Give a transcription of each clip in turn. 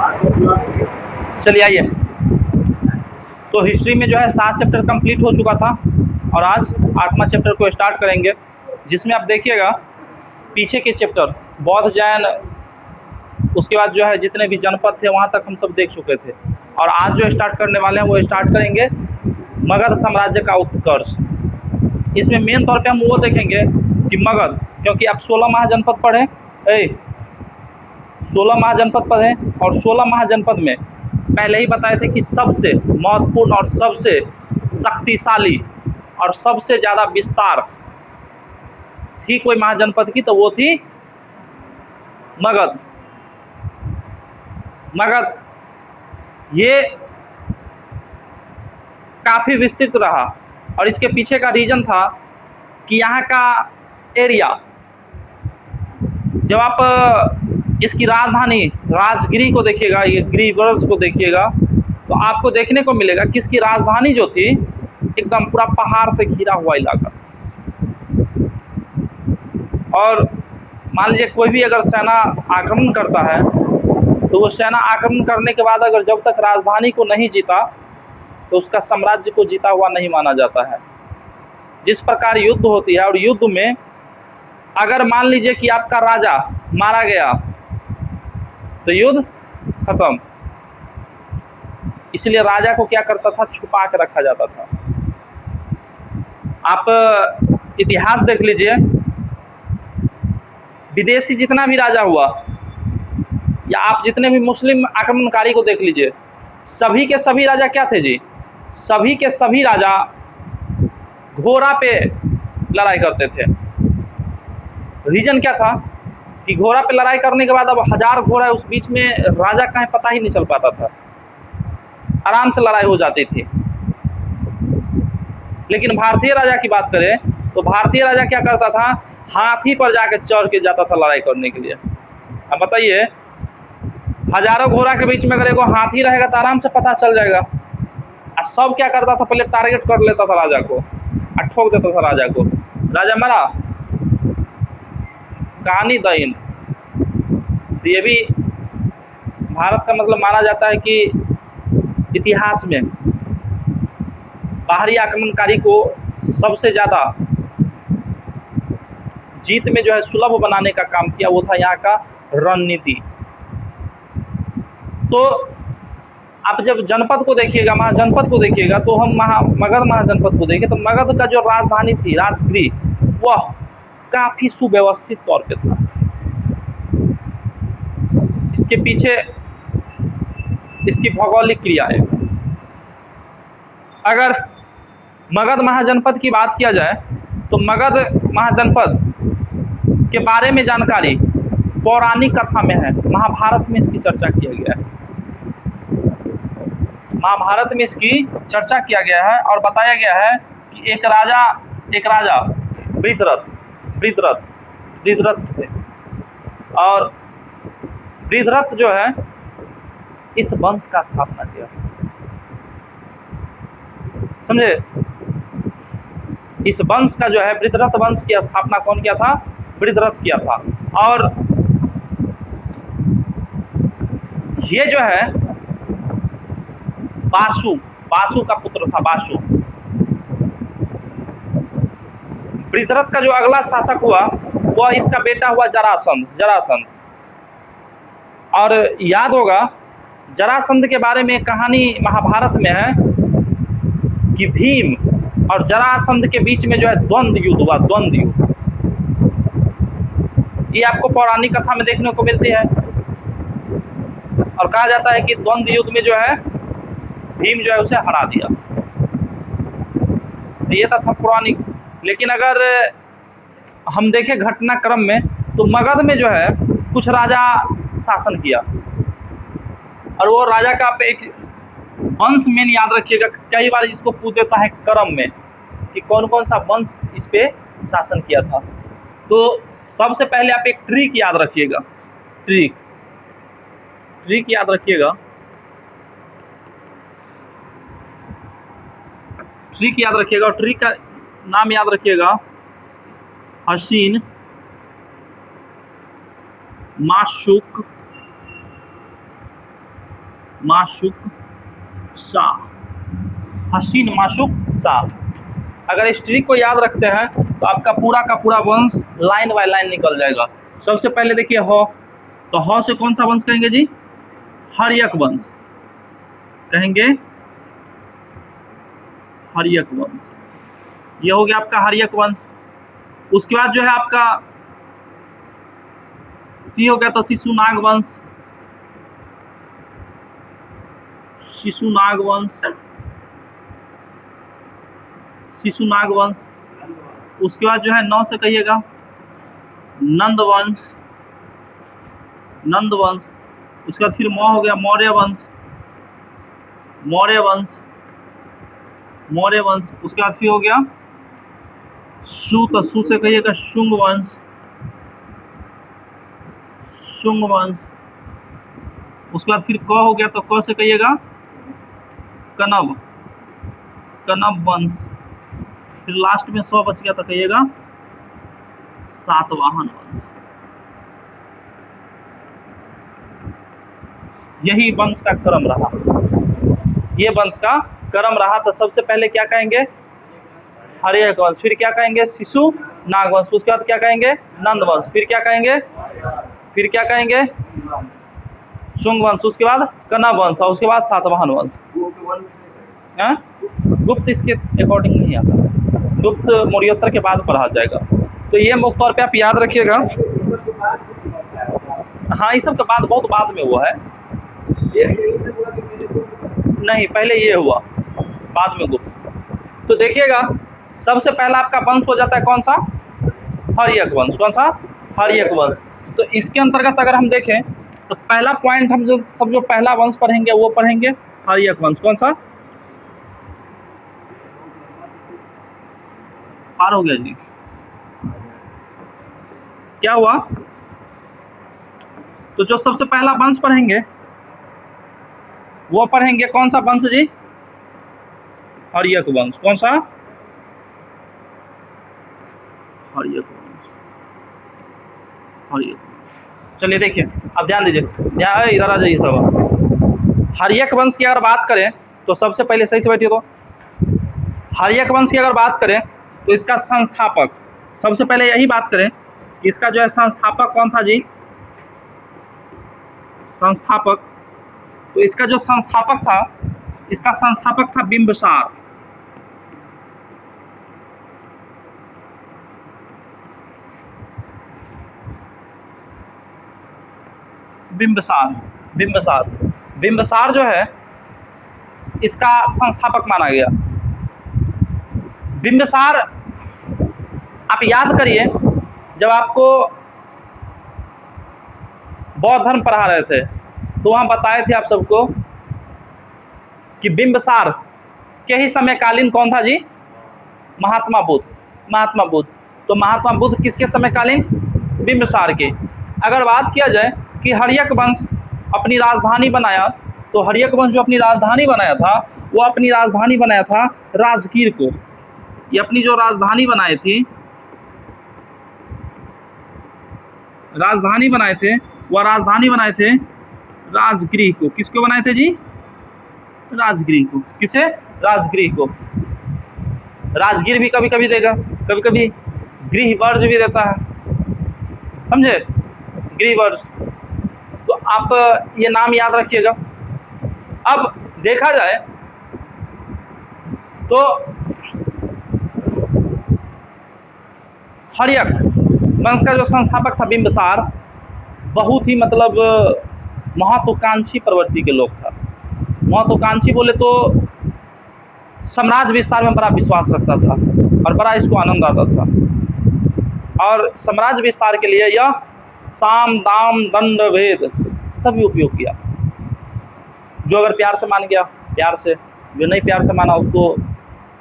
चलिए आइए। तो हिस्ट्री में जो है 7 चैप्टर कंप्लीट हो चुका था और आज 8वां चैप्टर को स्टार्ट करेंगे, जिसमें आप देखिएगा पीछे के चैप्टर बौद्ध जैन, उसके बाद जो है जितने भी जनपद थे वहाँ तक हम सब देख चुके थे। और आज जो स्टार्ट करने वाले हैं वो स्टार्ट करेंगे मगध साम्राज्य का उत्कर्ष। इसमें मेन तौर पे हम वो देखेंगे कि मगध, क्योंकि आप 16 महाजनपद पढ़ें, 16 महाजनपद पढ़े और 16 महाजनपद में पहले ही बताए थे कि सबसे महत्वपूर्ण और सबसे शक्तिशाली और सबसे ज़्यादा विस्तार थी कोई महाजनपद की तो वो थी मगध। मगध ये काफ़ी विस्तृत रहा और इसके पीछे का रीजन था कि यहाँ का एरिया, जब आप इसकी राजधानी राजगिरी को देखिएगा, ये गिरिवर्स को देखिएगा, तो आपको देखने को मिलेगा कि इसकी राजधानी जो थी एकदम पूरा पहाड़ से घिरा हुआ इलाका। और मान लीजिए कोई भी अगर सेना आक्रमण करता है तो वो सेना आक्रमण करने के बाद अगर जब तक राजधानी को नहीं जीता तो उसका साम्राज्य को जीता हुआ नहीं माना जाता है। जिस प्रकार युद्ध होती है और युद्ध में अगर मान लीजिए कि आपका राजा मारा गया तो युद्ध खत्म। इसलिए राजा को क्या करता था, छुपा के रखा जाता था। आप इतिहास देख लीजिए, विदेशी जितना भी राजा हुआ या आप जितने भी मुस्लिम आक्रमणकारी को देख लीजिए, सभी के सभी राजा क्या थे जी, सभी के सभी राजा घोड़ा पे लड़ाई करते थे। रीजन क्या था कि घोड़ा पे लड़ाई करने के बाद अब 1000 घोड़ा उस बीच में राजा कहीं पता ही नहीं चल पाता था, आराम से लड़ाई हो जाती थी। लेकिन भारतीय राजा की बात करें तो भारतीय राजा क्या करता था, हाथी पर जाके चढ़ के जाता था लड़ाई करने के लिए। अब बताइए, हजारों घोड़ा के बीच में अगर एगो हाथी रहेगा तो आराम से पता चल जाएगा। और सब क्या करता था, पहले टारगेट कर लेता था राजा को और ठोक देता था राजा को। राजा मरा, कहानी दईन। तो ये भी भारत का मतलब माना जाता है कि इतिहास में बाहरी आक्रमणकारी को सबसे ज़्यादा जीत में जो है सुलभ बनाने का काम किया वो था यहाँ का रणनीति। तो आप जब जनपद को देखिएगा, महाजनपद को देखिएगा, तो हम मगध महाजनपद को देखें तो मगध का जो राजधानी थी राजगिरी, वह काफ़ी सुव्यवस्थित तौर पे था। इसके पीछे इसकी भौगोलिक क्रिया है। अगर मगध महाजनपद की बात किया जाए तो मगध महाजनपद के बारे में जानकारी पौराणिक कथा में है, महाभारत में इसकी चर्चा किया गया है। महाभारत में इसकी चर्चा किया गया है और बताया गया है कि एक राजा वृत्रथ थे और वृत्रथ जो है इस वंश का स्थापना किया, समझे। इस वंश का जो है वृत्रथ वंश की स्थापना कौन किया था, वृत्रथ किया था। और ये जो है बासु का पुत्र था। बासु वृत्रथ का जो अगला शासक हुआ वह इसका बेटा हुआ जरासंध। और याद होगा जरासंध के बारे में कहानी महाभारत में है कि भीम और जरासंध के बीच में जो है द्वंद्व युद्ध हुआ, द्वंद्व युद्ध। ये आपको पौराणिक कथा में देखने को मिलती है और कहा जाता है कि द्वंद्व युद्ध में जो है भीम जो है उसे हरा दिया। तो ये था पौराणिक। लेकिन अगर हम देखें घटनाक्रम में तो मगध में जो है कुछ राजा शासन किया और वो राजा का एक वंश मेन याद रखिएगा, कई बार इसको पूछ देता है क्रम में कि कौन कौन सा वंश इस पे शासन किया था। तो सबसे पहले आप एक ट्रिक याद रखिएगा, ट्रिक याद रखिएगा, और ट्रिक का नाम याद रखिएगा हसीन, माशुक, माशुक शाह, हसीन माशुक शाह। अगर इस ट्रिक को याद रखते हैं तो आपका पूरा का पूरा वंश लाइन बाय लाइन निकल जाएगा। सबसे पहले देखिए ह, तो ह से कौन सा वंश कहेंगे जी? हर्यक वंश कहेंगे, हर्यक वंश। ये हो गया आपका हर्यक वंश। उसके बाद जो है आपका सी हो गया तो शिशुनाग वंश, शिशुनाग वंश, शिशुनाग वंश। उसके बाद जो है 9 से कहिएगा नंद वंश, नंद वंश। उसके बाद फिर हो गया मौर्य वंश, मौर्य वंश, मौर्य वंश। उसके बाद फिर हो गया सु, तो सु से कहिएगा शुंग वंश, शुंग वंश। उसके बाद फिर क हो गया तो क से कहिएगा कनब, कनब वंश। फिर लास्ट में 100 बच गया तो कहिएगा सातवाहन वंश। यही वंश का क्रम रहा, ये वंश का क्रम रहा। तो सबसे पहले क्या कहेंगे? हर्यक वंश, फिर क्या कहेंगे? शिशु नाग वंश। उसके बाद क्या कहेंगे? नंद वंश। फिर क्या कहेंगे? फिर क्या कहेंगे? शुंग वंश। उसके बाद कनब वंश और उसके बाद सातवाहन वंश। गुप्त इसके अकॉर्डिंग नहीं आता, गुप्त मौर्योत्तर के बाद पढ़ा जाएगा। तो ये मुख्य तौर पे आप याद रखिएगा। हाँ, इस सब का बाद बहुत बाद में हुआ है। नहीं, पहले ये हुआ, बाद में गुप्त। तो देखिएगा सबसे पहला आपका वंश हो जाता है कौन सा? हर्यक वंश। कौन सा? हर्यक वंश। तो इसके अंतर्गत अगर हम देखें तो पहला पॉइंट हम जो पहला वंश पढ़ेंगे वो पढ़ेंगे हर्यक वंश। कौन सा? पार हो गया जी, क्या हुआ? तो जो सबसे पहला वंश पढ़ेंगे वो पढ़ेंगे कौन सा वंश जी? हर्यक वंश। कौन सा? हर्यक वंश, हर्यक वंश। चलिए देखिए, अब ध्यान दीजिए, इधर आ जाइए सब। हर्यक वंश की अगर बात करें तो सबसे पहले सही से बैठिए। तो हर्यक वंश की अगर बात करें तो इसका संस्थापक, सबसे पहले यही बात करें, इसका जो है संस्थापक कौन था जी? संस्थापक, तो इसका जो संस्थापक था, इसका संस्थापक था बिंबिसार। बिंबिसार, बिंबिसार, बिंबिसार जो है इसका संस्थापक माना गया। बिंबिसार, आप याद करिए जब आपको बौद्ध धर्म पढ़ा रहे थे तो वहाँ बताए थे आप सबको कि बिंबिसार के ही समयकालीन कौन था जी? महात्मा बुद्ध, महात्मा बुद्ध। तो महात्मा बुद्ध किसके समयकालीन? बिंबिसार के। अगर बात किया जाए कि हर्यक वंश अपनी राजधानी बनाया, तो हर्यक वंश जो अपनी राजधानी बनाया था वो अपनी राजधानी बनाया था राजगीर को। ये अपनी जो राजधानी बनाई थी, राजधानी बनाए थे, वह राजधानी बनाए थे राजगृह को। किसको बनाए थे जी? राजगृह को। किसे? राजगृह को। राजगीर भी कभी कभी देगा, कभी कभी गृह वर्ज भी देता है, समझे? गृह वर्ज। तो आप ये नाम याद रखिएगा। अब देखा जाए तो हर्यक वंश का जो संस्थापक था बिंबिसार, बहुत ही मतलब महत्वाकांक्षी प्रवृत्ति के लोग था। महत्वाकांक्षी बोले तो साम्राज्य विस्तार में बड़ा विश्वास रखता था और बड़ा इसको आनंद आता था। और साम्राज्य विस्तार के लिए यह साम दाम दंड भेद सभी उपयोग किया। जो अगर प्यार से मान गया प्यार से, जो नहीं प्यार से माना उसको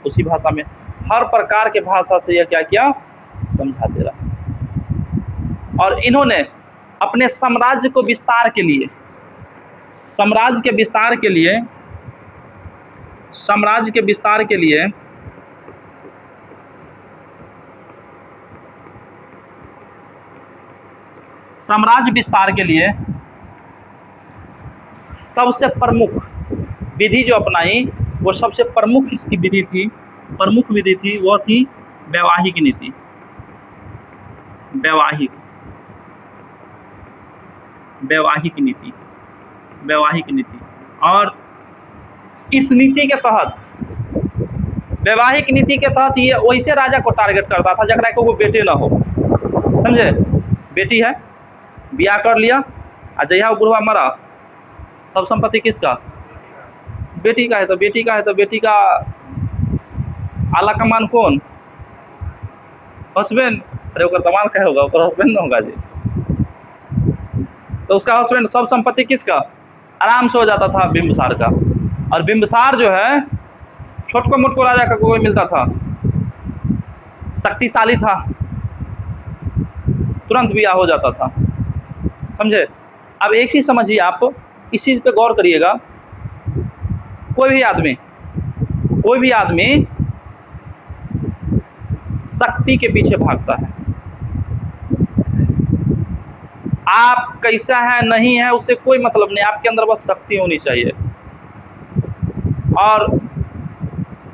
उसी भाषा में, हर प्रकार के भाषा से यह क्या किया? समझाते रहा। और इन्होंने अपने साम्राज्य को विस्तार के लिए, साम्राज्य के विस्तार के लिए, साम्राज्य के विस्तार के लिए साम्राज्य विस्तार के लिए सबसे प्रमुख विधि जो अपनाई, वो सबसे प्रमुख इसकी विधि थी, प्रमुख विधि थी, वो थी वैवाहिक नीति। वैवाहिक वैवाहिक नीति वैवाहिक नीति। और इस नीति के तहत, वैवाहिक नीति के तहत ये वैसे राजा को टारगेट करता था जकरा को बेटे ना हो, समझे। बेटी है, ब्याह कर लिया, आ जहिया बुढ़वा मरा, सब संपत्ति किसका? बेटी का है। तो बेटी का है तो बेटी का आला कमान कौन? हस्बैंड। अरे ओकर दमाद क्या होगा? ओकर हस्बैंड ना होगा जी। तो उसका हस्बैंड, सब संपत्ति किसका? आराम से हो जाता था बिंबिसार का। और बिंबिसार जो है छोटको मोटको राजा का कोई मिलता था, शक्तिशाली था, तुरंत ब्याह हो जाता था, समझे। अब एक चीज़ समझिए, आप इस चीज़ पे गौर करिएगा। कोई भी आदमी शक्ति के पीछे भागता है। आप कैसा है नहीं है उससे कोई मतलब नहीं, आपके अंदर बस शक्ति होनी चाहिए। और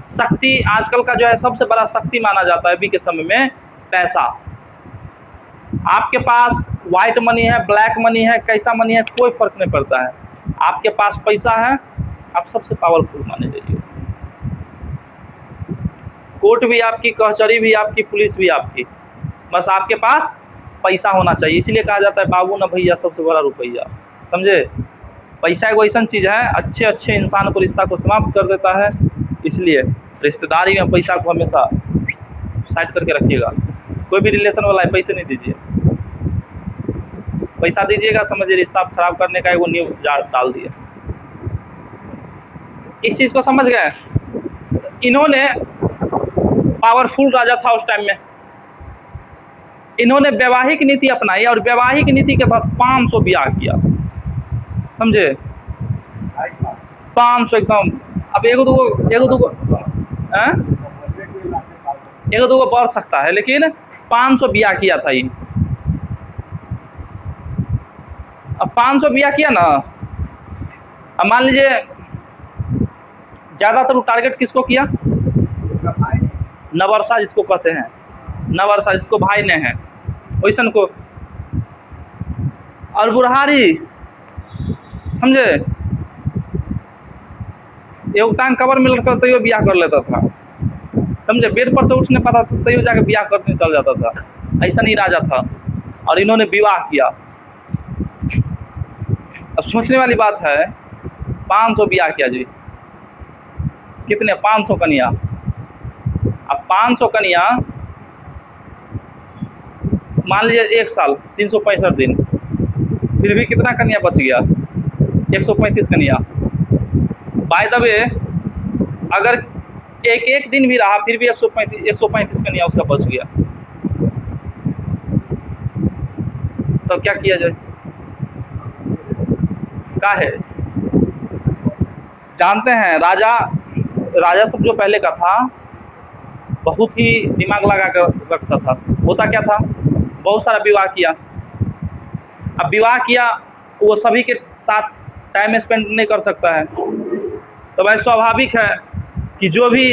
शक्ति आजकल का जो है सबसे बड़ा शक्ति माना जाता है अभी के समय में पैसा। आपके पास वाइट मनी है, ब्लैक मनी है, कैसा मनी है, कोई फर्क नहीं पड़ता है। आपके पास पैसा है, आप सबसे पावरफुल माने जाइए। कोर्ट भी आपकी, कचहरी भी आपकी, पुलिस भी आपकी, बस आपके पास पैसा होना चाहिए। इसलिए कहा जाता है बाबू ना भैया सबसे बड़ा रुपया, समझे। पैसा एक वैसा चीज़ है, अच्छे अच्छे इंसान को, रिश्ता को समाप्त कर देता है। इसलिए रिश्तेदारी में पैसा को हमेशा साइड करके रखिएगा। कोई भी रिलेशन वाला है, पैसे नहीं दीजिए। पैसा दीजिएगा समझिए रिश्ता खराब करने का वो नींव डाल दिए। इस चीज़ को समझ गए। इन्होंने पावरफुल राजा था उस टाइम में, इन्होंने वैवाहिक नीति अपनाई और वैवाहिक नीति के तहत 500 ब्याह किया, समझे। 500 एकदम। अब एगो दूगो बढ़ सकता है, लेकिन 500 ब्याह किया था ये। अब 500 ब्याह किया ना, अब मान लीजिए ज़्यादातर टारगेट किसको किया? नवरसा जिसको कहते हैं, नवरसा जिसको भाई ने है वैसन को। और बुढ़ारी, समझे, एगो टांग कबर में लड़का तैयो ब्याह कर लेता था, समझे। बेड पर से उठ नहीं पाता तैयो जाके ब्याह करने चल जाता था। ऐसा नहीं राजा था। और इन्होंने विवाह किया। अब सोचने वाली बात है, 500 ब्याह किया जी, कितने? 500 कन्या। अब 500 कन्या मान लीजिए 1 साल 365 दिन, फिर भी कितना कन्या बच गया? 135 कन्या। बाय द वे अगर एक दिन भी रहा फिर भी 135 कन्या उसका बच गया। तो क्या किया जाए? क्या है, जानते हैं, राजा सब जो पहले का था बहुत ही दिमाग लगा कर रखता था। होता क्या था, बहुत सारा विवाह किया। अब विवाह किया, वो सभी के साथ टाइम स्पेंड नहीं कर सकता है, तो भाई स्वाभाविक है कि जो भी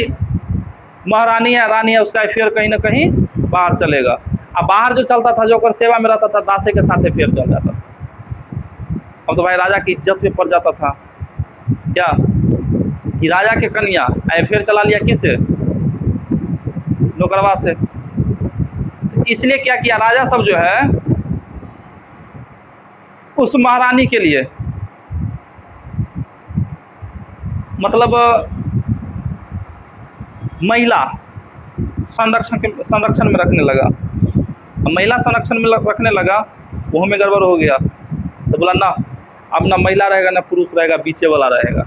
महारानी है, रानी है, उसका अफेयर कहीं ना कहीं बाहर चलेगा। अब बाहर जो चलता था, जो कर सेवा में रहता था, दासे के साथ अफेयर चल जाता था। अब तो भाई राजा की इज्जत पे पड़ जाता था क्या कि राजा के कन्या अफेयर चला लिया किससे? नौकरवा से। इसलिए क्या किया राजा सब जो है उस महारानी के लिए मतलब महिला संरक्षण में रखने लगा। अब महिला संरक्षण में रखने लगा, वो में गड़बड़ हो गया। तो बोला ना, अब ना महिला रहेगा ना पुरुष रहेगा, बीचे वाला रहेगा।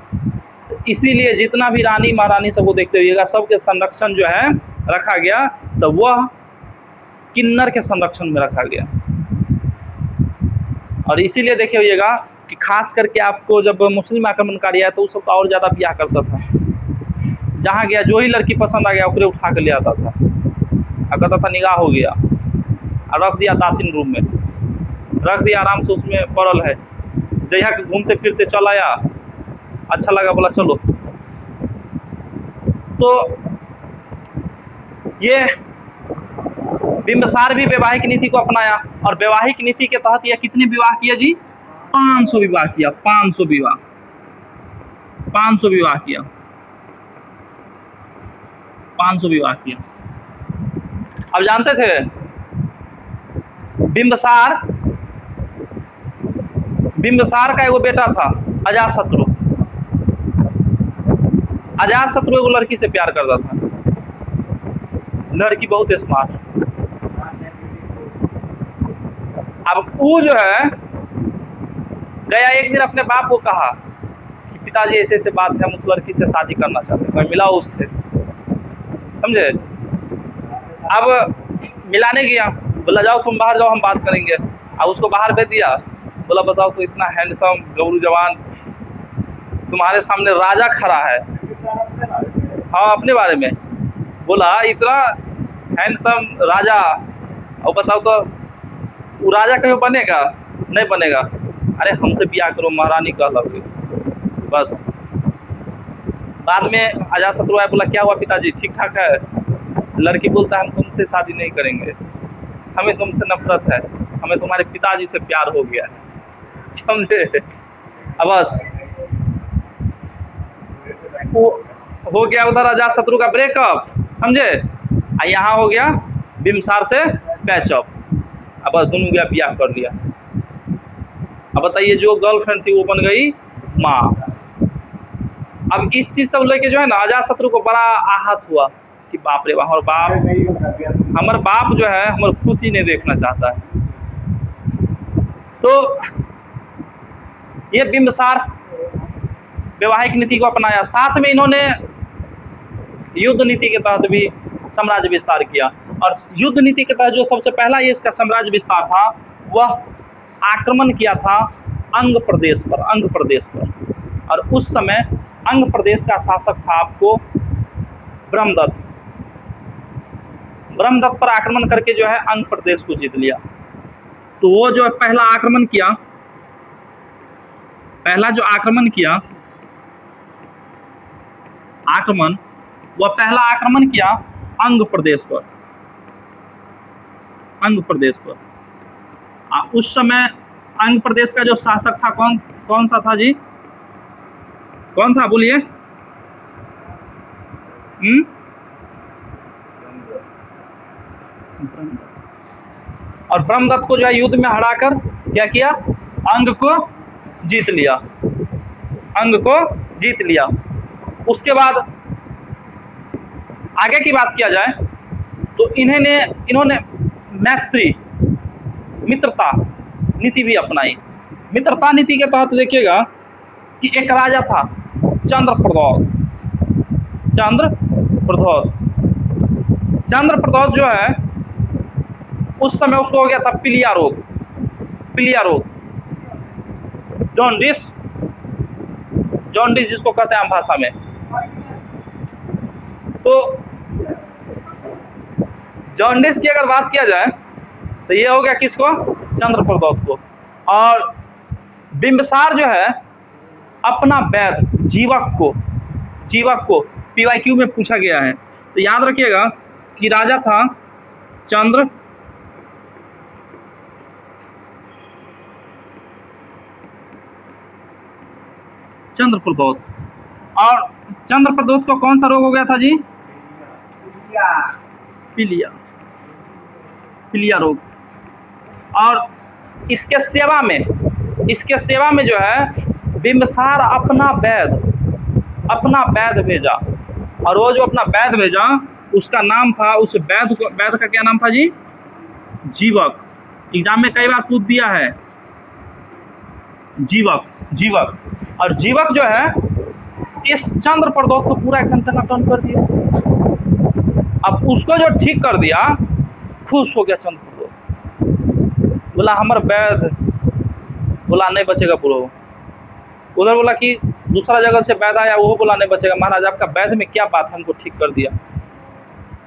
इसीलिए जितना भी रानी महारानी सबको देखते हुएगा, सबके संरक्षण जो है रखा गया, तो वह किन्नर के संरक्षण में रखा गया। और इसीलिए देखे हुएगा कि खास करके आपको जब मुस्लिम आक्रमणकारी आया तो उस सबका और ज़्यादा ब्याह करता था। जहाँ गया जो ही लड़की पसंद आ गया उसे उठा के ले आता था और कहता था निगाह हो गया, और रख दिया दासिन रूम में, रख दिया, आराम से उसमें पड़ल है। जहिया घूमते फिरते चल आया अच्छा लगा, बोला चलो। तो ये बिंबिसार भी वैवाहिक नीति को अपनाया और वैवाहिक नीति के तहत यह कितने विवाह किया जी? 500 विवाह किया। 500 विवाह, 500 विवाह किया, 500 विवाह किया। अब जानते थे बिंबिसार का एगो बेटा था अजातशत्रु। अजातशत्रु एगो लड़की से प्यार करता था, लड़की बहुत स्मार्ट। अब वो जो है गया एक दिन अपने बाप को कहा कि पिताजी ऐसे ऐसे बात है, हम उस लड़की से शादी करना चाहते हैं। मैं मिला उससे, समझे। अब मिलाने गया, बोला जाओ तुम बाहर जाओ, हम बात करेंगे। अब उसको बाहर भेज दिया, बोला बताओ तो इतना हैंडसम गबरू जवान तुम्हारे सामने राजा खड़ा है। हाँ अपने बारे में बोला, इतना हैंडसम राजा, और बताओ तो वो राजा कहीं बनेगा? नहीं बनेगा। अरे हमसे ब्याह करो, महारानी कहलाओगे बस। बाद में अजातशत्रु आया, बोला क्या हुआ पिताजी, ठीक ठाक है? लड़की बोलता है हम तुमसे शादी नहीं करेंगे, हमें तुमसे नफरत है, हमें तुम्हारे पिताजी से प्यार हो गया है, समझे। अब बस हो गया उधर अजातशत्रु का ब्रेकअप, समझे। यहाँ हो गया बिंबिसार से पैचअप। अब बस दोनों गया ब्याह कर लिया। अब बताइए जो गर्लफ्रेंड थी वो बन गई माँ। अब इस चीज सब लेके जो है ना अजातशत्रु को बड़ा आहत हुआ कि बाप रे बाप, हमारे बाप जो है हमारी खुशी नहीं देखना चाहता है। तो ये बिंबिसार वैवाहिक नीति को अपनाया, साथ में इन्होंने युद्ध नीति के तहत भी साम्राज्य विस्तार किया। और युद्ध नीति के तहत जो सबसे पहला ये इसका साम्राज्य विस्तार था, वह आक्रमण किया था अंग प्रदेश पर, अंग प्रदेश पर। और उस समय अंग प्रदेश का शासक था आपको ब्रह्मदत्त। ब्रह्मदत्त पर आक्रमण करके जो है अंग प्रदेश को जीत लिया। तो वो जो पहला आक्रमण किया, पहला जो आक्रमण किया, वह पहला आक्रमण किया अंग प्रदेश पर, अंग प्रदेश पर। उस समय अंग प्रदेश का जो शासक था कौन सा था जी? कौन था बोलिए? और ब्रह्मदत्त को जो है युद्ध में हराकर क्या किया? अंग को जीत लिया, अंग को जीत लिया। उसके बाद आगे की बात किया जाए तो इन्होंने मैत्री, मित्रता नीति भी अपनाई। मित्रता नीति के तहत देखिएगा कि एक राजा था चंद्रप्रद्योत। चंद्रप्रद्योत जो है उस समय उसको हो गया था पीलिया रोग, जॉन्डिस जिसको कहते हैं आम भाषा में। तो जॉन्डिस की अगर बात किया जाए तो ये हो गया किसको? चंद्रप्रद्योत को। और बिंबिसार जो है अपना वैद्य जीवक को PYQ में पूछा गया है, तो याद रखिएगा कि राजा था चंद्रप्रद्योत। और चंद्रप्रद्योत को कौन सा रोग हो गया था जी? पीलिया रोग। और इसके सेवा में जो है बिंबिसार अपना वैद्य भेजा। और वो जो अपना वैद्य भेजा उसका नाम था, उस वैद्य का क्या नाम था जी? जीवक। एग्जाम में कई बार पूछ दिया है जीवक। और जीवक जो है इस चंद्रप्रद्योत को पूरा एकदम टनाटन कर दिया। अब उसको जो ठीक कर दिया, खुश हो गया चंद्रप्रद्योत, बोला हमारा वैद्य, बोला नहीं बचेगा पूरा। उधर बोला कि दूसरा जगह से वैद्य आया, वो बोला नहीं बचेगा। महाराज आपका वैद्य में क्या बात है, हमको ठीक कर दिया।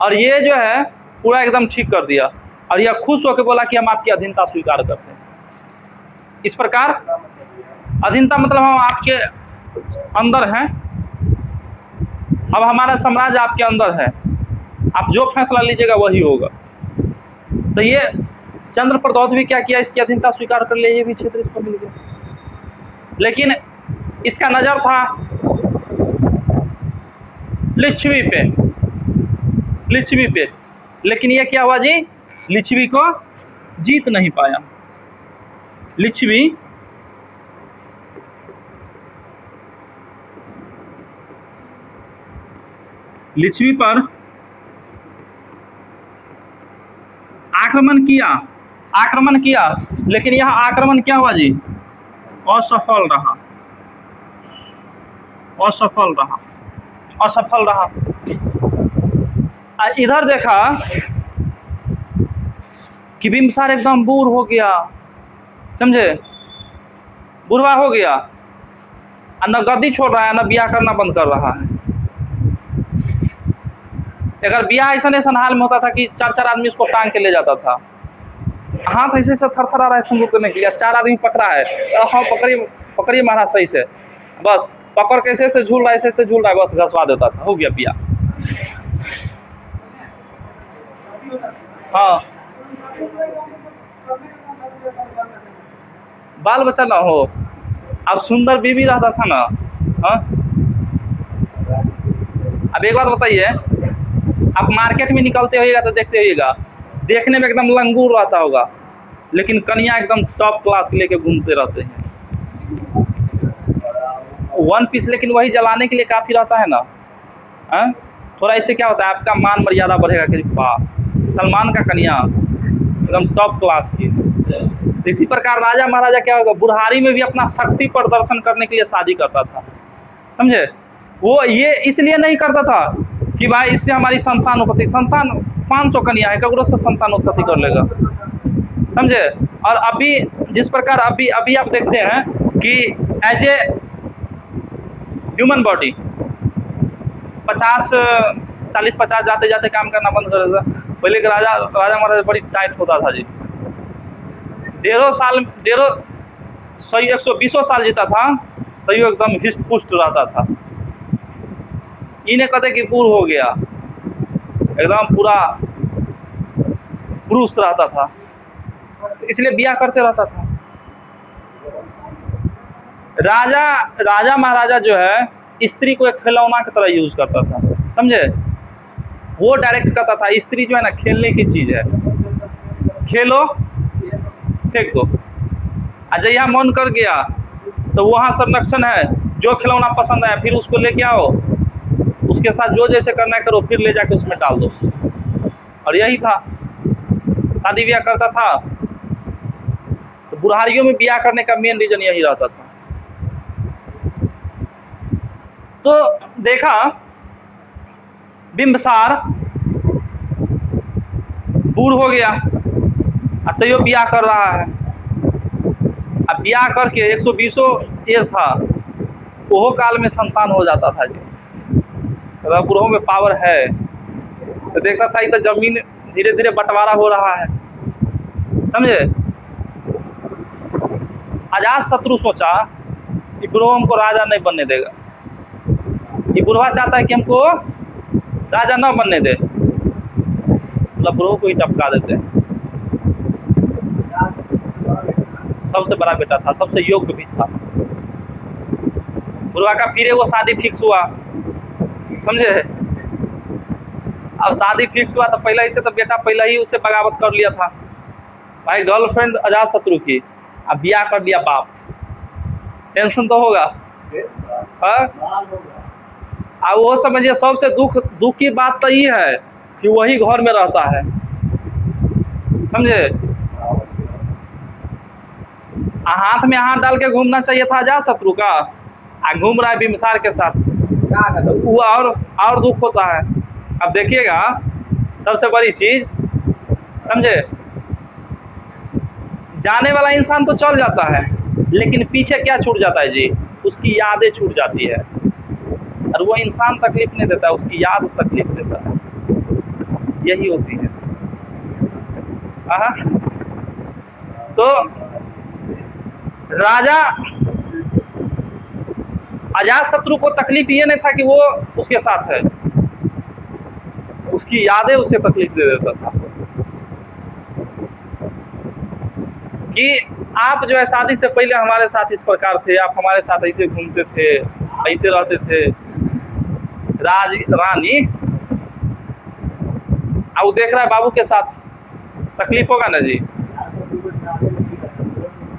और ये जो है पूरा एकदम ठीक कर दिया। और यह खुश होकर बोला कि हम आपकी अधीनता स्वीकार करते हैं। इस प्रकार अधीनता मतलब हम आपके अंदर हैं। अब हमारा साम्राज्य आपके अंदर है, आप जो फैसला लीजिएगा वही होगा। तो ये चंद्र प्रद्योत भी क्या किया, इसकी अधीनता स्वीकार कर लिया, ये भी क्षेत्र इसको मिल गया। लेकिन इसका नजर था लिच्छवी पे, लिच्छवी पे, लेकिन ये क्या हुआ जी, लिच्छवी को जीत नहीं पाया। लिच्छवी पर आक्रमण किया, लेकिन यह आक्रमण क्या हुआ जी, असफल रहा, असफल रहा, असफल रहा। इधर देखा कि बिम्बिसार एकदम बूढ़ हो गया, समझे, बुढ़वा हो गया, न गद्दी छोड़ रहा है, न ब्याह करना बंद कर रहा है। अगर ब्याह ऐसा हाल में होता था कि 4-4 आदमी उसको टांग के ले जाता था, हाथ ऐसे ऐसे थरथरा रहा है संदूक करने के लिए, 4 आदमी पकड़ा है, हाँ पकड़िए पकड़िए महाराज सही से, बस पकड़ के ऐसे झूल रहा है, ऐसे झूल रहा है, बस घसवा देता था, हो गया ब्याह। हाँ, बाल बच्चा ना हो, अब सुंदर बीवी रहता था ना। हाँ, अब एक बात बताइए, आप मार्केट में निकलते होइएगा तो देखते होइएगा, देखने में एकदम लंगूर रहता होगा, लेकिन कन्या एकदम टॉप क्लास लेके घूमते रहते हैं। 1 पीस लेकिन वही जलाने के लिए काफ़ी रहता है ना। हाँ, थोड़ा इससे क्या होता है, आपका मान मर्यादा बढ़ेगा कि वाह सलमान का कन्या एकदम टॉप क्लास की। इसी प्रकार राजा महाराजा क्या होगा, बुढ़ारी में भी अपना शक्ति प्रदर्शन करने के लिए शादी करता था, समझे। वो ये इसलिए नहीं करता था कि भाई इससे हमारी संतान 500 कन्या है, कगरों से संतान उत्पत्ति कर लेगा, समझे। और अभी जिस प्रकार अभी आप देखते हैं कि एज ए ह्यूमन बॉडी 40-50 जाते जाते काम करना बंद कर देता। पहले के राजा महाराजा बड़ी टाइट होता था जी, 120 साल जीता था तो ये एकदम हिस्ट पुष्ट रहता था। इन्हें कहते कि पूर्ण हो गया, एकदम पूरा पुरुष रहता था, इसलिए ब्याह करते रहता था। राजा महाराजा जो है स्त्री को एक खिलौना की तरह यूज करता था, समझे। वो डायरेक्ट करता था, स्त्री जो है ना खेलने की चीज है, खेलो फेंक दो, जब यहाँ मन कर गया तो वहाँ संरक्षण है, जो खिलौना पसंद आया फिर उसको लेके आओ, उसके साथ जो जैसे करना है करो, फिर ले जाके उसमें डाल दो। और यही था, शादी ब्याह करता था तो बुढ़ारियों में ब्याह करने का मेन रीजन यही रहता था। तो देखा बिम्बिसार बूढ़ हो गया, अब तो यो ब्याह कर रहा है। अब ब्याह करके 120 एज था, वो काल में संतान हो जाता था जी। बुढ़ों में पावर है, तो देखता था इधर जमीन धीरे धीरे बंटवारा हो रहा है, समझे। अजात शत्रु सोचा कि बुढ़ो हमको राजा नहीं बनने देगा, ये बुढ़वा चाहता है कि हमको राजा न बनने दे, मतलब बुढ़ो को ही टपका देते हैं। सबसे बड़ा बेटा था, सबसे योग्य भी था, बुढ़वा का फिर वो शादी फिक्स हुआ, समझे। अब शादी फिक्स हुआ तो पहले ही से तो बेटा पहले ही उससे बगावत कर लिया था भाई, गर्लफ्रेंड अजात शत्रु की, अब ब्याह कर दिया बाप, टेंशन तो होगा। अब वो समझिए सबसे दुख की बात तो ये है कि वही घर में रहता है, समझे। हाथ में हाथ डाल के घूमना चाहिए था अजात शत्रु का, घूम रहा है बिम्बिसार के साथ, वो और दुख होता है। अब देखिएगा सबसे बड़ी चीज, समझे, जाने वाला इंसान तो चल जाता है, लेकिन पीछे क्या छूट जाता है जी, उसकी यादें छूट जाती है। और वो इंसान तकलीफ नहीं देता, उसकी याद तकलीफ देता है, यही होती है। तो राजा अजात शत्रु को तकलीफ ये नहीं था कि वो उसके साथ है, उसकी यादें उसे तकलीफ दे देता था कि आप जो है शादी से पहले हमारे साथ इस प्रकार थे, आप हमारे साथ ऐसे घूमते थे, ऐसे रहते थे। रानी अब वो देख रहा है बाबू के साथ, तकलीफ होगा ना जी।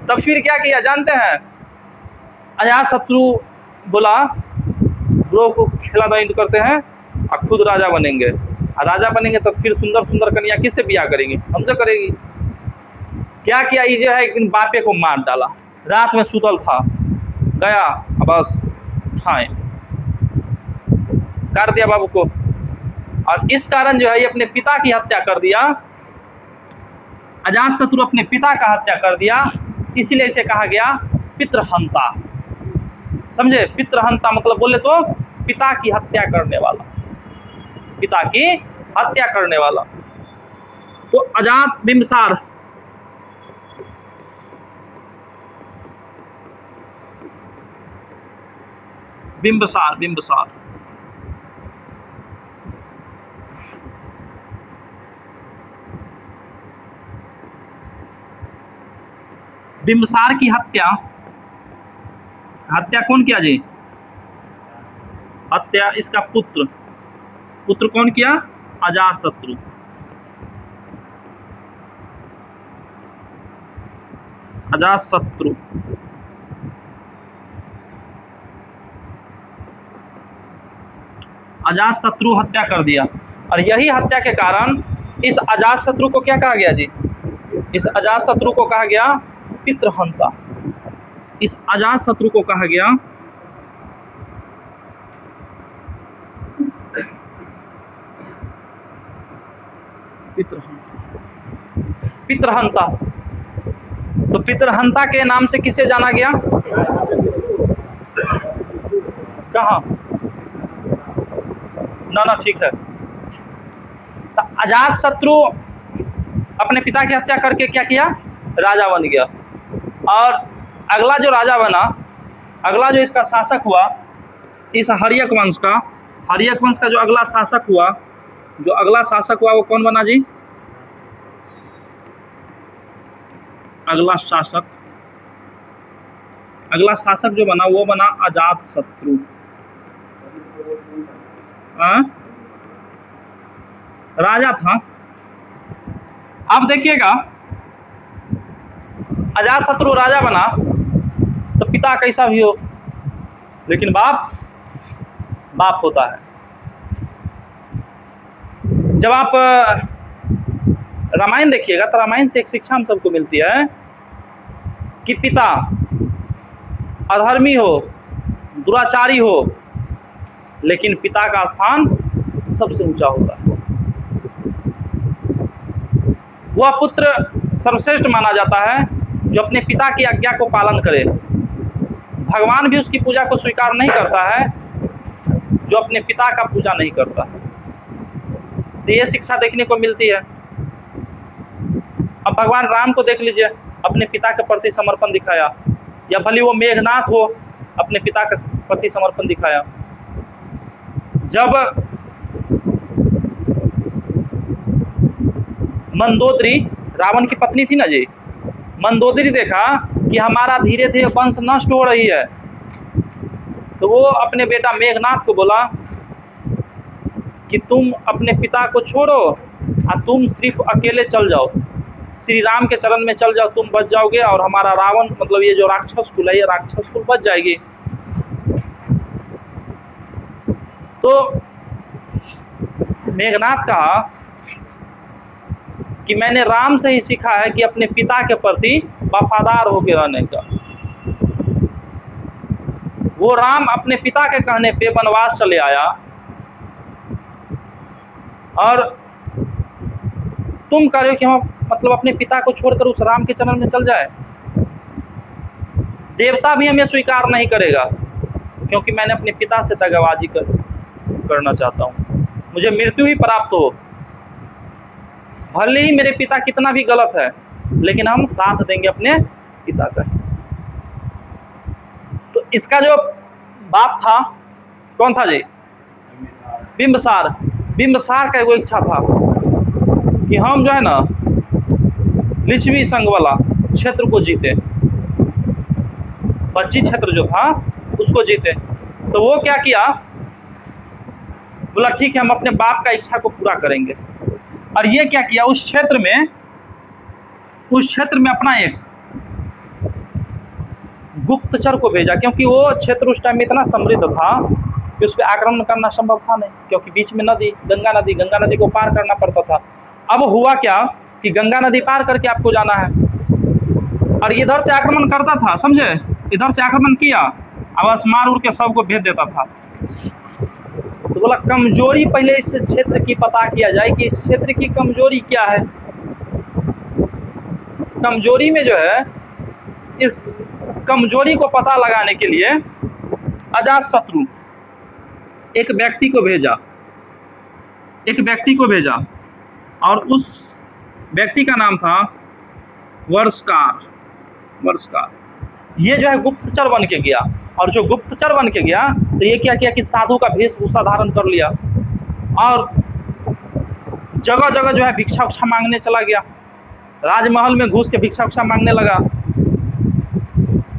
तब फिर क्या किया जानते हैं? अजात शत्रु बोला ब्रो को खिलाना करते हैं और खुद राजा बनेंगे, और राजा बनेंगे तो फिर सुंदर सुंदर कन्या किससे ब्याह करेंगे? हमसे करेगी। क्या किया? ये जो है एक दिन बापे को मार डाला, रात में सुतल था, गया बस उठाए काट दिया बाबू को, और इस कारण जो है ये अपने पिता की हत्या कर दिया। अजात शत्रु अपने पिता का हत्या कर दिया, इसीलिए इसे कहा गया पितृहंता। समझे? पितृहंता मतलब बोले तो पिता की हत्या करने वाला, पिता की हत्या करने वाला। तो अजात बिंबिसार बिंबिसार बिंबिसार बिंबिसार की हत्या कौन किया जी? हत्या इसका पुत्र कौन किया? अजातशत्रु। अजातशत्रु अजातशत्रु हत्या कर दिया, और यही हत्या के कारण इस अजातशत्रु को क्या कहा गया जी? इस अजातशत्रु को कहा गया पितृहंता। इस अजातशत्रु को कहा गया पितृहंता। तो पितृहंता के नाम से किसे जाना गया? कहाँ? ना ठीक है। तो अजातशत्रु अपने पिता की हत्या करके क्या किया? राजा बन गया। और अगला जो राजा बना, अगला जो इसका शासक हुआ, इस हर्यक वंश का जो अगला शासक हुआ, वो कौन बना जी? अगला शासक जो बना वो बना अजातशत्रु। राजा था। अब देखिएगा, अजातशत्रु राजा बना तो पिता कैसा भी हो, लेकिन बाप होता है। जब आप रामायण देखिएगा तो रामायण से एक शिक्षा हम सबको मिलती है कि पिता अधर्मी हो, दुराचारी हो, लेकिन पिता का स्थान सबसे ऊंचा होता है। वह पुत्र सर्वश्रेष्ठ माना जाता है जो अपने पिता की आज्ञा को पालन करे। भगवान भी उसकी पूजा को स्वीकार नहीं करता है जो अपने पिता का पूजा नहीं करता। तो ये शिक्षा देखने को मिलती है। अब भगवान राम को देख लीजिए, अपने पिता के प्रति समर्पण दिखाया, या भले वो मेघनाथ हो, अपने पिता के प्रति समर्पण दिखाया। जब मंदोदरी रावण की पत्नी थी ना जी, मंदोदरी देखा कि हमारा धीरे धीरे वंश नष्ट हो रही है, तो वो अपने बेटा मेघनाथ को बोला कि तुम अपने पिता को छोड़ो और तुम सिर्फ अकेले चल जाओ, श्री राम के चरण में चल जाओ, तुम बच जाओगे, और हमारा रावण मतलब ये जो राक्षस कुल है, ये राक्षस कुल बच जाएगी। तो मेघनाथ कहा कि मैंने राम से ही सीखा है कि अपने पिता के प्रति वफादार होकर रहने का। वो राम अपने पिता के कहने पे वनवास चले आया, और तुम कह रहे हो कि हम मतलब अपने पिता को छोड़कर उस राम के चरण में चल जाए। देवता भी हमें स्वीकार नहीं करेगा, क्योंकि मैंने अपने पिता से दगाबाजी करना चाहता हूँ, मुझे मृत्यु ही प्राप्त हो। भले ही मेरे पिता कितना भी गलत है, लेकिन हम साथ देंगे अपने पिता का। तो इसका जो बाप था, कौन था जी? बिंबसार। बिंबसार का एगो इच्छा था कि हम जो है ना लिच्छवी संघ वाला क्षेत्र को जीते, बच्ची क्षेत्र जो था उसको जीते। तो वो क्या किया, बोला ठीक है हम अपने बाप का इच्छा को पूरा करेंगे। और ये क्या किया, उस क्षेत्र में अपना एक गुप्तचर को भेजा, क्योंकि वो क्षेत्र उस टाइम में इतना समृद्ध था कि उस पर आक्रमण करना संभव था नहीं, क्योंकि बीच में नदी, गंगा नदी को पार करना पड़ता था। अब हुआ क्या कि गंगा नदी पार करके आपको जाना है और इधर से आक्रमण करता था, समझे, इधर से आक्रमण किया, अब बस मार उड़ के सबको भेज देता था। तो बोला कमजोरी पहले इस क्षेत्र की पता किया जाए कि इस क्षेत्र की कमजोरी क्या है। कमजोरी में जो है, इस कमजोरी को पता लगाने के लिए अजातशत्रु एक व्यक्ति को भेजा और उस व्यक्ति का नाम था वर्षकार। ये जो है गुप्तचर बन के गया, और जो गुप्तचर बन के गया तो ये क्या किया कि साधु का वेशभूषा धारण कर लिया और जगह जगह जो है भिक्षा उक्षा मांगने चला गया। राजमहल में घुस के भिक्षा उक्षा मांगने लगा।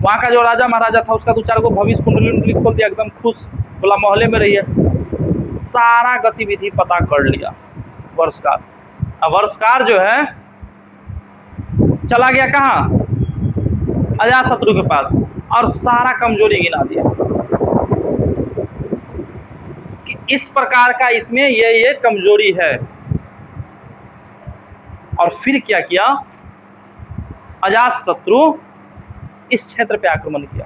वहाँ का जो राजा महाराजा था उसका 2-4 गो भविष्य कुंडली खोल दिया, एकदम खुश, बोला मोहल्ले में रहिए। सारा गतिविधि पता कर लिया वर्षकार। अब वर्षकार जो है चला गया कहाँ, अजातशत्रु के पास, और सारा कमजोरी गिना दिया कि इस प्रकार का इसमें ये कमजोरी है। और फिर क्या किया, अजातशत्रु इस क्षेत्र पे आक्रमण किया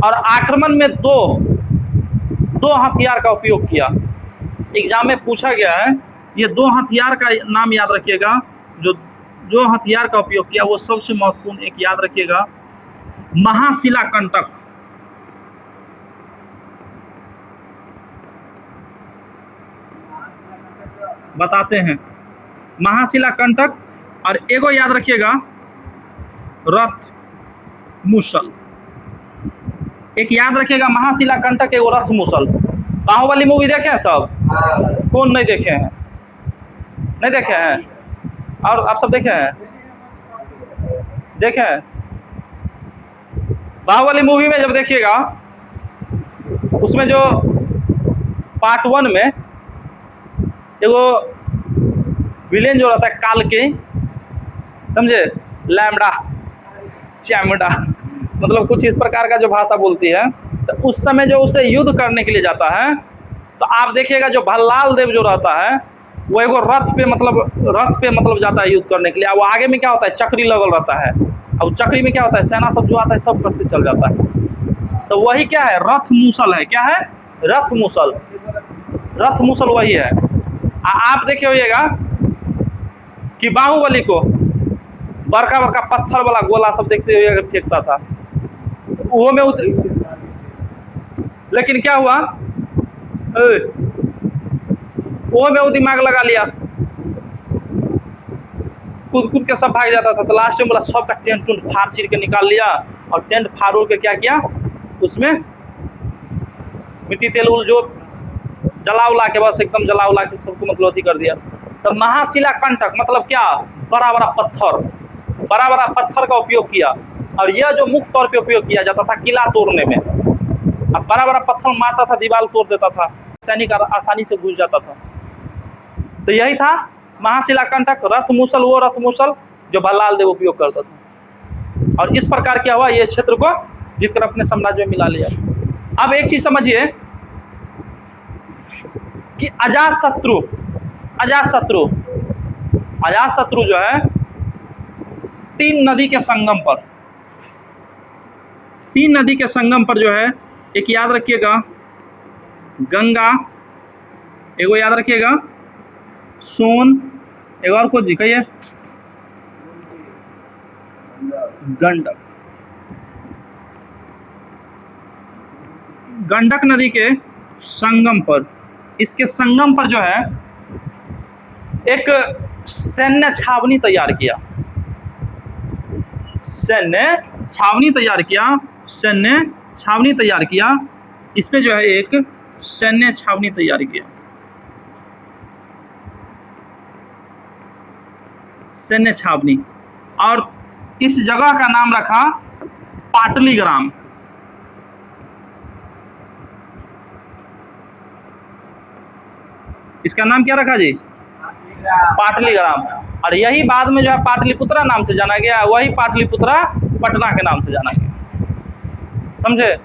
और आक्रमण में दो हथियार का उपयोग किया। एग्जाम में पूछा गया है, ये 2 हथियार का नाम याद रखिएगा। जो हथियार का उपयोग किया वो सबसे महत्वपूर्ण एक याद रखिएगा, महाशिला कंटक। बताते हैं, महाशिला कंटक, और एगो याद रखिएगा रथ मूसल। एक याद रखिएगा महाशिला कंटक, एगो रथ मूसल। बाहुबली मूवी देखे हैं सब? कौन नहीं देखे हैं? नहीं देखे हैं? और आप सब देखे हैं? देखे हैं? बाहुबली मूवी में जब देखिएगा, उसमें जो पार्ट 1 में एगो विलेन जो रहता है काल के, समझे, लैम्बडा चैमडा, मतलब कुछ इस प्रकार का जो भाषा बोलती है, तो उस समय जो उसे युद्ध करने के लिए जाता है, तो आप देखिएगा जो भल्लाल देव जो रहता है वो एगो रथ पे मतलब जाता है युद्ध करने के लिए। अब आगे में क्या होता है, चक्री लगल रहता है, अब चक्री में क्या होता है, सेना सब जो आता है सब करते चल जाता है। तो वही क्या है, रथ मूसल है। क्या है? रथ मूसल वही है। आप देखे होइएगा कि बाहुबली को बड़का बड़का पत्थर वाला गोला सब देखते हुए फेंकता था, वो में लेकिन क्या हुआ, वो में वो दिमाग लगा लिया, कूद के सब भाग जाता था। तो लास्ट में बोला सबका टेंट फाड़ चीर के निकाल लिया, और टेंट फाड़ के क्या किया, उसमें मिट्टी तेल उल जो जला उला के, बस एकदम जला उला के सबको मतलब अथी कर दिया। तो महाशिला कंटक मतलब क्या, बड़ा बड़ा पत्थर का उपयोग किया, और यह जो मुख्य तौर पे उपयोग किया जाता था किला तोड़ने में। अब बड़ा पत्थर मारता था, दीवार तोड़ देता था, सैनिक आसानी से घुस जाता था। तो यही था महाशिला कंटक, रथ मूसल, वो रथ मूसल जो भल्लाल देव उपयोग करता था। और इस प्रकार क्या हुआ, ये क्षेत्र को जीतकर अपने साम्राज्य में मिला लिया। अब एक चीज समझिए कि अजातशत्रु जो है 3 नदी के संगम पर जो है, एक याद रखिएगा गंगा, एगो याद रखिएगा सोन, एक और कुछ कहिए, गंडक नदी के संगम पर, इसके संगम पर जो है एक सैन्य छावनी तैयार किया, सैन्य छावनी तैयार किया, इस पे जो है एक सैन्य छावनी तैयार किया, सैन्य छावनी, और इस जगह का नाम रखा पाटलीग्राम। इसका नाम क्या रखा जी? पाटलीग्राम। और यही बाद में जो है पाटलिपुत्रा नाम से जाना गया, वही पाटलिपुत्रा पटना के नाम से जाना गया। समझे?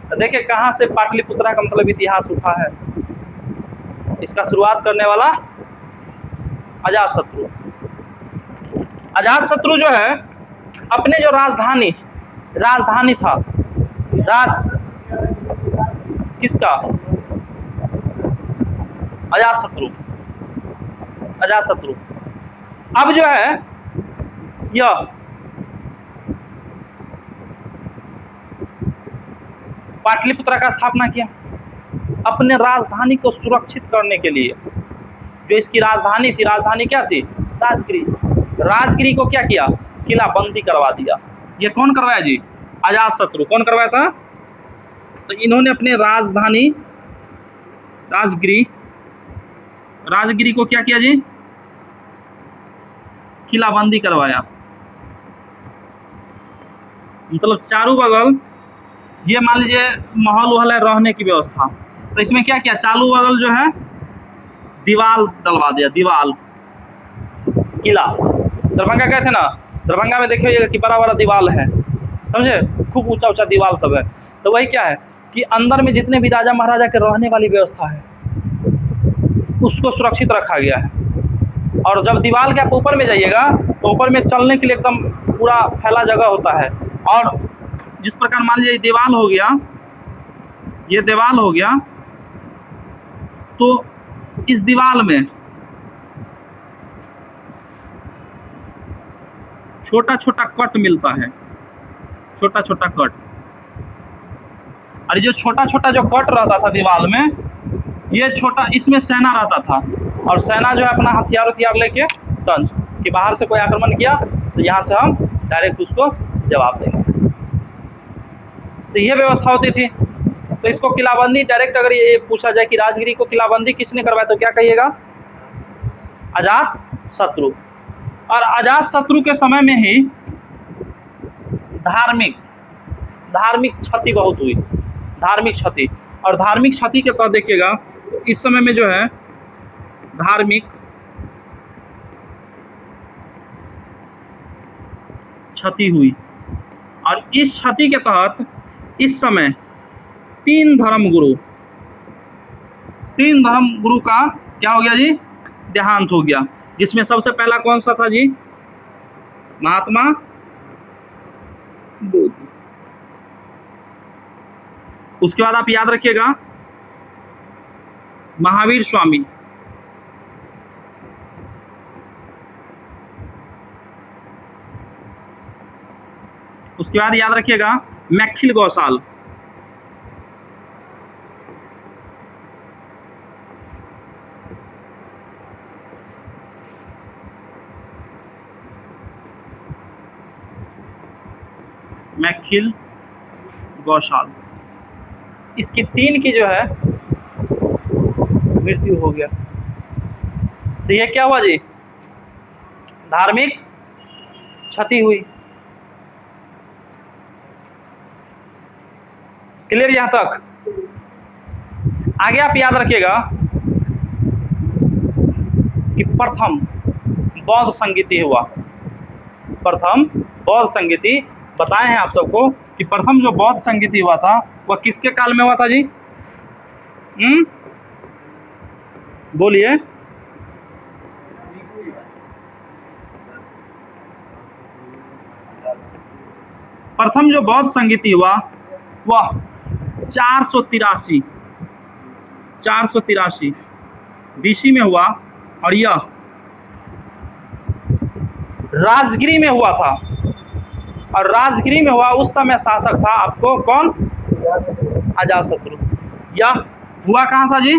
तो देखिए कहाँ से पाटलिपुत्रा का मतलब इतिहास उठा है। इसका शुरुआत करने वाला अजातशत्रु। अजातशत्रु जो है अपने जो राजधानी था, किसका? अजातशत्रु। अब जो है यह पाटलिपुत्रा का स्थापना किया अपने राजधानी को सुरक्षित करने के लिए। जो इसकी राजधानी थी, राजधानी क्या थी? राजगिरी। राजगिरी को क्या किया? किलाबंदी करवा दिया। ये कौन करवाया जी? अजातशत्रु। कौन करवाया था? तो इन्होंने अपने राजधानी राजगिरी को क्या किया जी? किलाबंदी करवाया। मतलब चारों बगल, ये मान लीजिए माहौल वहल है, रहने की व्यवस्था, तो इसमें क्या किया? चारों बगल जो है दीवार डलवा दिया, दीवार, किला। दरभंगा गए थे ना, दरभंगा में देखिए कि बड़ा बड़ा दीवार है, समझे? खूब ऊंचा ऊंचा दीवार सब है। तो वही क्या है कि अंदर में जितने भी राजा महाराजा के रहने वाली व्यवस्था है उसको सुरक्षित रखा गया है। और जब दीवार के आप ऊपर में जाइएगा तो ऊपर में चलने के लिए एकदम पूरा फैला जगह होता है। और जिस प्रकार मान लीजिए दीवार हो गया, ये दीवार हो गया, तो इस दीवार में छोटा छोटा कट मिलता है, छोटा छोटा कट। और जो छोटा छोटा जो कट रहता था दीवार में, ये छोटा, इसमें सेना रहता था। और सेना जो है अपना हथियार लेके तंज कि बाहर से कोई आक्रमण किया तो यहाँ से हम डायरेक्ट उसको जवाब देंगे। तो ये व्यवस्था होती थी। तो इसको किलाबंदी डायरेक्ट, अगर ये पूछा जाए कि राजगिरी को किलाबंदी किसने करवाया तो क्या कहिएगा? अजातशत्रु। और अजातशत्रु के समय में ही धार्मिक क्षति बहुत हुई, धार्मिक क्षति। और धार्मिक क्षति के तहत देखिएगा इस समय में जो है धार्मिक क्षति हुई। और इस क्षति के तहत इस समय तीन धर्मगुरु का क्या हो गया जी? देहांत हो गया। जिसमें सबसे पहला कौन सा था जी? महात्मा बुद्ध। उसके बाद आप याद रखिएगा महावीर स्वामी। उसके बाद याद रखिएगा मैखिल गौशाल। मैखिल गौशाल, इसकी तीन की जो है मृत्यु हो गया। तो ये क्या हुआ जी? धार्मिक क्षति हुई। क्लियर यहां तक? आगे आप याद रखिएगा कि प्रथम बौद्ध संगीति हुआ। प्रथम बौद्ध संगीति बताए हैं आप सबको कि प्रथम जो बौद्ध संगीति हुआ था वह किसके काल में हुआ था जी? बोलिए। प्रथम जो बौद्ध संगीति हुआ वह 483 BC में हुआ। और यह राजगिरी में हुआ था। और राजगिरी में हुआ, उस समय शासक था आपको कौन? अजातशत्रु। यह हुआ कहाँ था जी?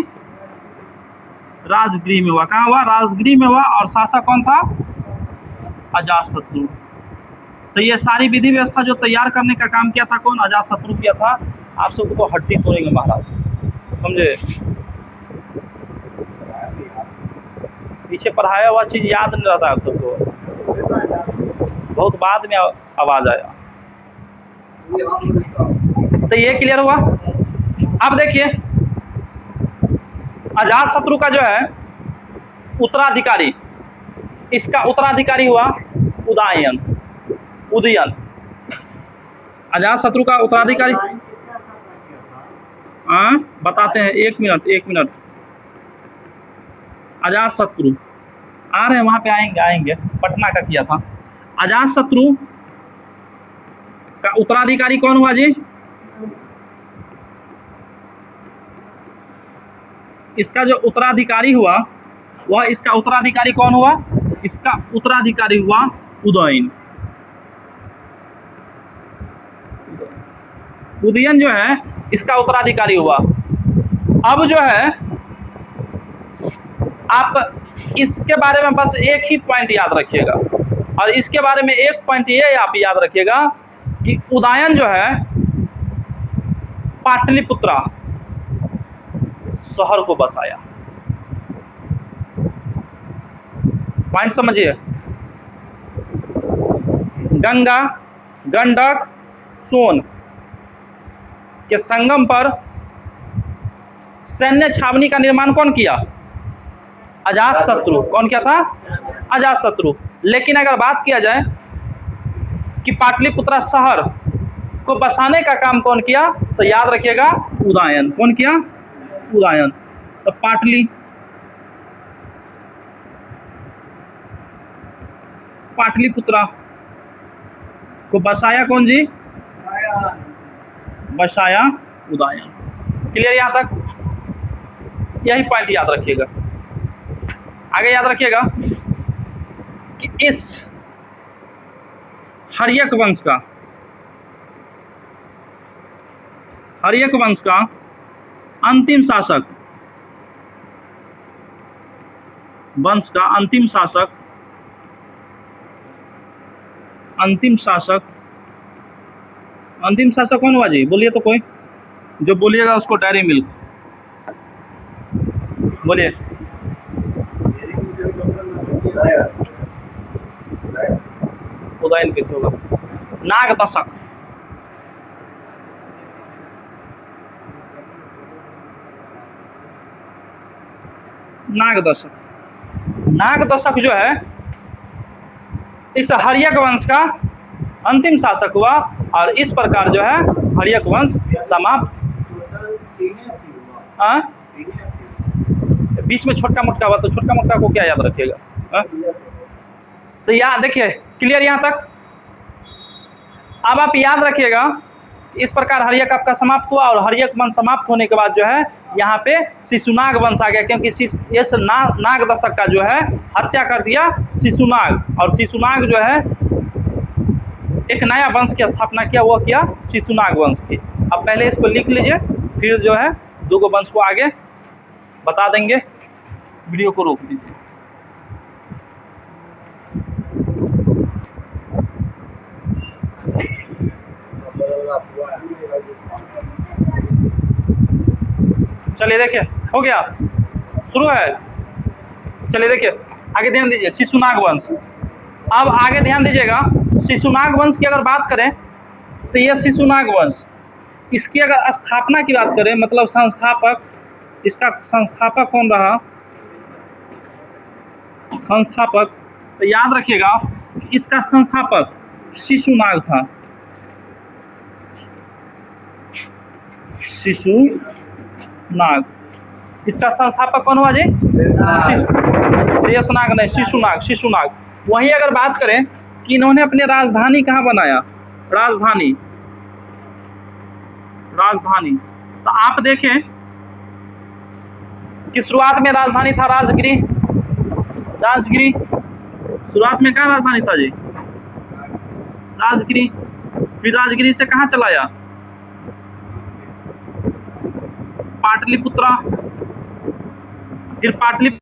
राजगिरी में हुआ। कहाँ हुआ? राजगिरी में हुआ। और शासक कौन था? अजातशत्रु। तो ये सारी विधि व्यवस्था जो तैयार करने का काम किया था कौन? अजातशत्रु किया था। आप सबको हड्डी तोड़ेंगे महाराज, समझे। पीछे पढ़ाया हुआ चीज़ याद नहीं रहता आप सबको, बहुत बाद में आवाज़ आया। तो ये क्लियर हुआ। अब देखिए अजात शत्रु का जो है उत्तराधिकारी, इसका उत्तराधिकारी हुआ उदयन। उदयन अजात शत्रु का उत्तराधिकारी, हाँ बताते हैं, एक मिनट। अजात शत्रु आ रहे हैं, वहां पे आएंगे। पटना का किया था। अजात शत्रु का उत्तराधिकारी कौन हुआ जी? इसका जो उत्तराधिकारी हुआ वह, इसका उत्तराधिकारी कौन हुआ? इसका उत्तराधिकारी हुआ उदयन। उदयन जो है इसका उत्तराधिकारी हुआ। अब जो है आप इसके बारे में बस एक ही पॉइंट याद रखिएगा, और इसके बारे में एक पॉइंट ये आप याद रखिएगा कि उदयन जो है पाटलिपुत्रा शहर को बसाया। पॉइंट समझिए, गंगा, गंडक, सोन के संगम पर सैन्य छावनी का निर्माण कौन किया? अजात शत्रु। कौन किया था? अजात शत्रु। लेकिन अगर बात किया जाए कि पाटलिपुत्रा शहर को बसाने का काम कौन किया, तो याद रखिएगा उदयन। कौन किया? उदयन। तो पाटलिपुत्रा को बसाया कौन जी? बसाया उदयन। क्लियर यहाँ तक? यही पॉइंट याद रखिएगा। आगे याद रखिएगा कि इस हर्यक वंश का अंतिम शासक कौन हुआ जी? बोलिए तो, कोई जो बोलिएगा उसको डायरी मिल्क बोलिए। उदयन कैसे होगा? नागदशक। नागदशक जो है इस हर्यक वंश का अंतिम शासक हुआ, और इस प्रकार जो है हर्यक वंश समाप्त। बीच में छोटका मोटका हुआ, तो छोटका मोटका को क्या याद रखिएगा? तो यहाँ देखिए क्लियर यहाँ तक। अब आप याद रखिएगा इस प्रकार हर्यक आपका समाप्त हुआ, और हर्यक वंश समाप्त होने के बाद जो है यहाँ पे शिशुनाग वंश आ गया, क्योंकि इस नागदशक का जो है हत्या कर दिया शिशुनाग, और शिशुनाग जो है एक नया वंश की स्थापना किया, वो किया शिशुनाग वंश की। अब पहले इसको लिख लीजिए, फिर जो है दो वंश को आगे बता देंगे। वीडियो को रोक दीजिए। चलिए देखिए, हो गया, शुरू है। चलिए देखिए आगे ध्यान दीजिए, शिशुनाग वंश। अब आगे ध्यान दीजिएगा, शिशुनाग वंश की अगर बात करें तो यह शिशुनाग वंश, इसकी अगर स्थापना की बात करें, मतलब संस्थापक, इसका संस्थापक कौन रहा? संस्थापक, तो याद रखिएगा इसका संस्थापक शिशुनाग था। शिशुनाग, इसका संस्थापक कौन हुआ जी? शेषनाग नहीं, शिशुनाग। वहीं अगर बात करें कि इन्होंने अपनी राजधानी कहाँ बनाया, राजधानी, तो आप देखें कि शुरुआत में राजधानी था राजगिरी। शुरुआत में कहाँ राजधानी था जी? राजगिरी। फिर राजगिरी से कहाँ चलाया? पाटलिपुत्रा। फिर पाटलिपुत्र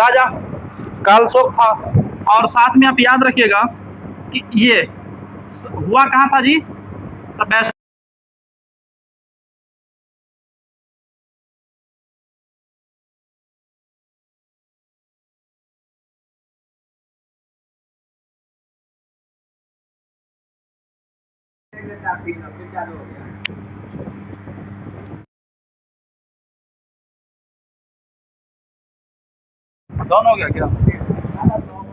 राजा कालशोक था। और साथ में आप याद रखिएगा कि ये हुआ कहाँ था जी? तब डाउन हो गया क्या?